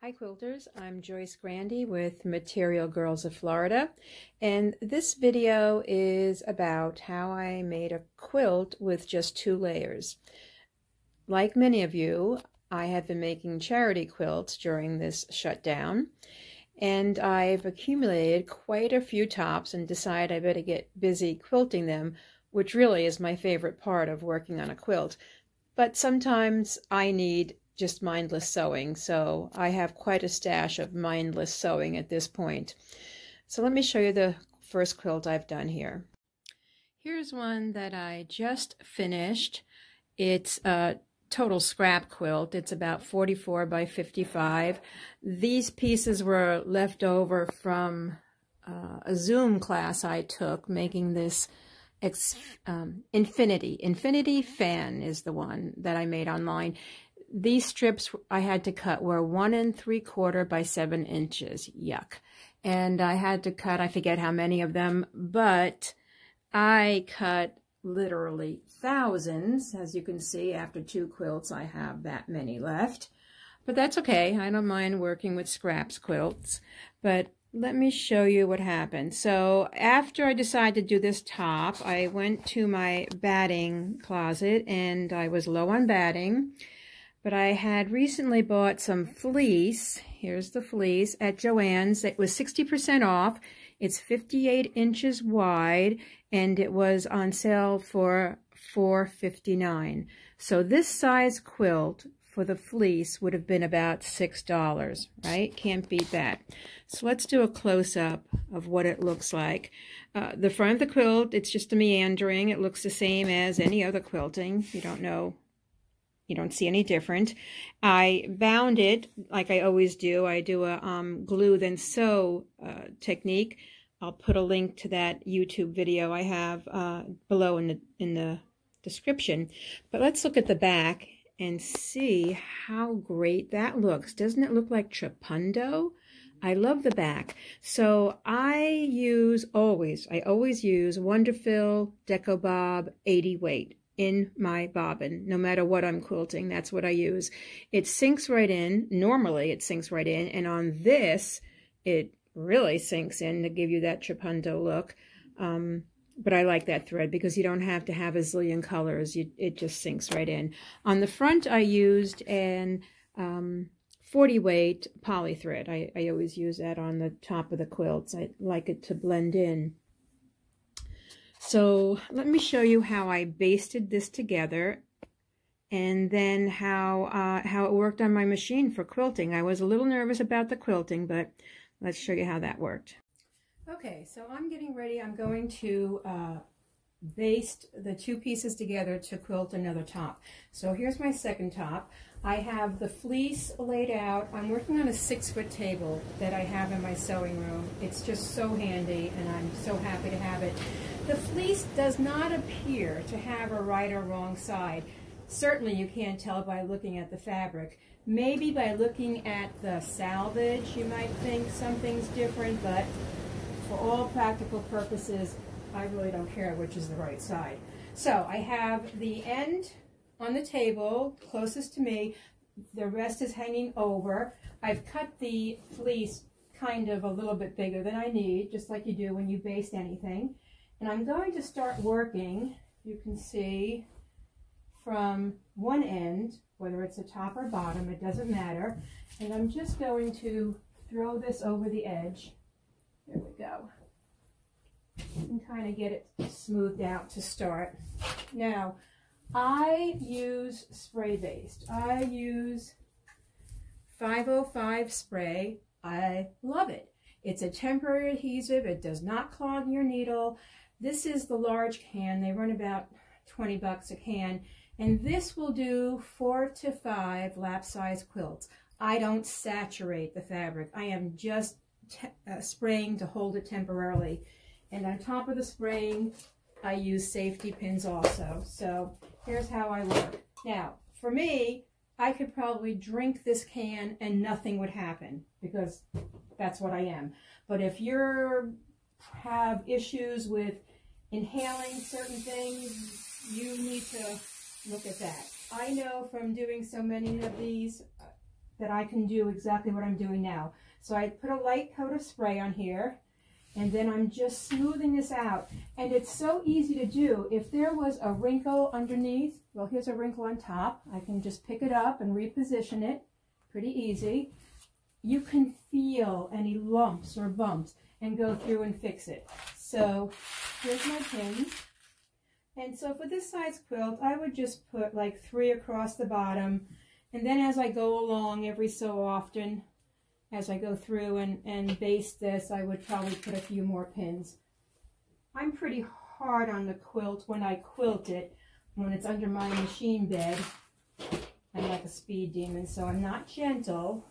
Hi quilters, I'm Joyce Grandy with Material Girls of Florida, and this video is about how I made a quilt with just 2 layers. Like many of you, I have been making charity quilts during this shutdown, and I've accumulated quite a few tops and decided I better get busy quilting them, which really is my favorite part of working on a quilt. But sometimes I need just mindless sewing, so I have quite a stash of mindless sewing at this point. So let me show you the first quilt I've done here. Here's one that I just finished. It's a total scrap quilt. It's about 44 by 55. These pieces were left over from a Zoom class I took making this Infinity fan is the one that I made online. These strips I had to cut were 1 3/4 by 7 inches. Yuck. And I had to cut, I forget how many of them, but I cut literally thousands. As you can see, after 2 quilts, I have that many left. But that's okay. I don't mind working with scraps quilts. But let me show you what happened. So after I decided to do this top, I went to my batting closet and I was low on batting. But I had recently bought some fleece. Here's the fleece at Joann's. It was 60% off. It's 58 inches wide, and it was on sale for $4.59. So this size quilt for the fleece would have been about $6, right? Can't beat that. So let's do a close-up of what it looks like. The front of the quilt, it's just a meandering. It looks the same as any other quilting. You don't see any different. I bound it like I always do. I do a glue then sew technique. I'll put a link to that YouTube video I have below in the description. But let's look at the back and see how great that looks. Doesn't it look like trapundo? I love the back. So I always use Wonderfil Deco Bob 80 weight in my bobbin, no matter what I'm quilting. That's what I use. It sinks right in. Normally it sinks right in, and on this it really sinks in to give you that trapundo look. But I like that thread because you don't have to have a zillion colors. It just sinks right in. On the front I used an 40 weight poly thread. I always use that on the top of the quilts. I like it to blend in. So let me show you how I basted this together and then how it worked on my machine for quilting. I was a little nervous about the quilting, but let's show you how that worked. Okay, so I'm getting ready. I'm going to baste the 2 pieces together to quilt another top. So here's my second top. I have the fleece laid out. I'm working on a 6-foot table that I have in my sewing room. It's just so handy, and I'm so happy to have it. The fleece does not appear to have a right or wrong side. Certainly you can't tell by looking at the fabric. Maybe by looking at the salvage you might think something's different, but for all practical purposes, I really don't care which is the right side. So I have the end on the table closest to me. The rest is hanging over. I've cut the fleece kind of a little bit bigger than I need, just like you do when you baste anything. And I'm going to start working, you can see, from one end, whether it's the top or bottom, it doesn't matter. And I'm just going to throw this over the edge. There we go. And kind of get it smoothed out to start. Now, I use spray based. I use 505 spray. I love it. It's a temporary adhesive. It does not clog your needle. This is the large can. They run about 20 bucks a can. And this will do 4 to 5 lap size quilts. I don't saturate the fabric. I am just spraying to hold it temporarily. And on top of the spraying, I use safety pins also. So here's how I work. Now, for me, I could probably drink this can and nothing would happen because that's what I am. But if you have issues with inhaling certain things, you need to look at that. I know from doing so many of these, that I can do exactly what I'm doing now. So I put a light coat of spray on here, and then I'm just smoothing this out. And it's so easy to do. If there was a wrinkle underneath, well, here's a wrinkle on top. I can just pick it up and reposition it. Pretty easy. You can feel any lumps or bumps and go through and fix it. So here's my pins. And so for this size quilt, I would just put like 3 across the bottom. And then as I go along every so often, as I go through and baste this, I would probably put a few more pins. I'm pretty hard on the quilt when I quilt it. When it's under my machine bed, I'm like a speed demon, so I'm not gentle.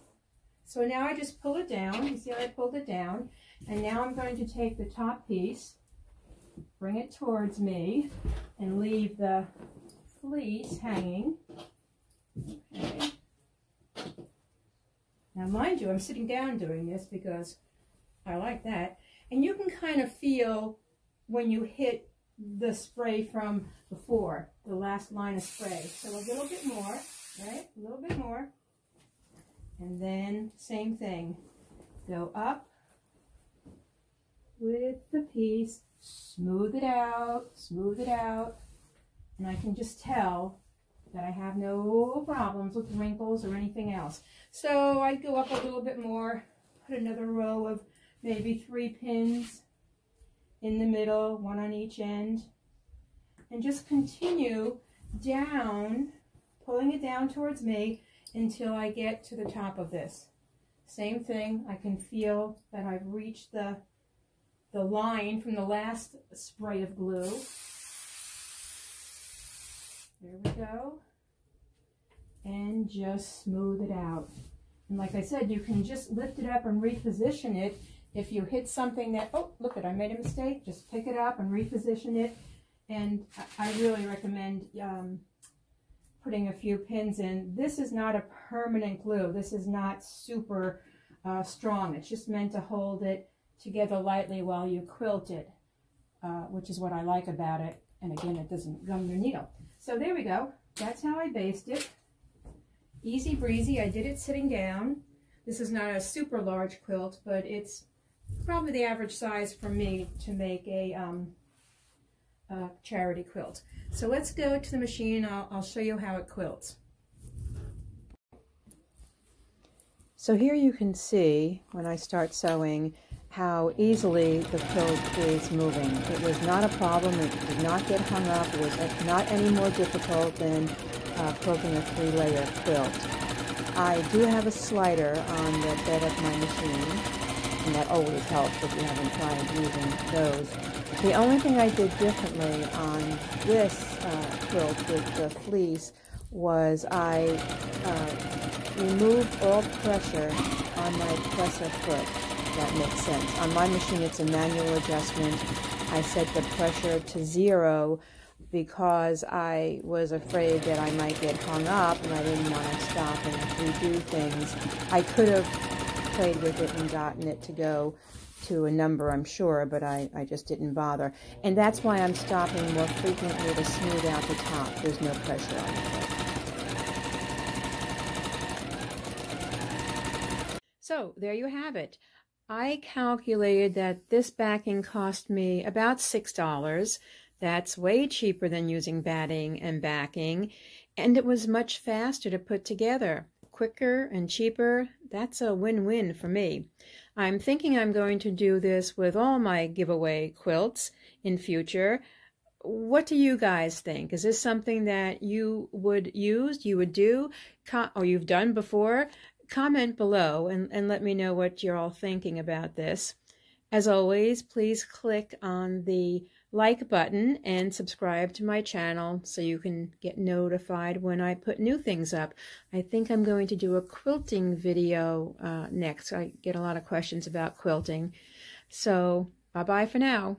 So now I just pull it down. You see how I pulled it down? And now I'm going to take the top piece, bring it towards me, and leave the fleece hanging. Okay. Now mind you, I'm sitting down doing this because I like that. And you can kind of feel when you hit the spray from before, the last line of spray. So a little bit more, right? A little bit more. And then same thing. Go up with the piece, smooth it out, and I can just tell that I have no problems with wrinkles or anything else. So I'd go up a little bit more, put another row of maybe 3 pins in the middle, 1 on each end, and just continue down, pulling it down towards me until I get to the top of this. Same thing, I can feel that I've reached the line from the last spray of glue. There we go. And just smooth it out. And like I said, you can just lift it up and reposition it. If you hit something that, oh, look I made a mistake, just pick it up and reposition it. And I really recommend putting a few pins in. This is not a permanent glue. This is not super strong. It's just meant to hold it together lightly while you quilt it, which is what I like about it. And again, it doesn't gum your needle. So there we go. That's how I baste it. Easy breezy. I did it sitting down. This is not a super large quilt, but it's probably the average size for me to make a charity quilt. So let's go to the machine. I'll show you how it quilts. So here you can see when I start sewing how easily the quilt is moving. It was not a problem. It did not get hung up. It was not any more difficult than quilting a 3-layer quilt. I do have a slider on the bed of my machine, and that always helps if you haven't tried using those. The only thing I did differently on this quilt with the fleece was I removed all pressure on my presser foot. That makes sense. On my machine, it's a manual adjustment. I set the pressure to 0 because I was afraid that I might get hung up and I didn't want to stop and redo things. I could have played with it and gotten it to go to a number, I'm sure, but I just didn't bother. And that's why I'm stopping more frequently to smooth out the top. There's no pressure on it. So there you have it. I calculated that this backing cost me about $6. That's way cheaper than using batting and backing, and it was much faster to put together. Quicker and cheaper, that's a win-win for me. I'm thinking I'm going to do this with all my giveaway quilts in future. What do you guys think? Is this something that you would use, you would do, or you've done before? Comment below and let me know what you're all thinking about this. As always, please click on the like button and subscribe to my channel so you can get notified when I put new things up. I think I'm going to do a quilting video next. I get a lot of questions about quilting. So bye-bye for now.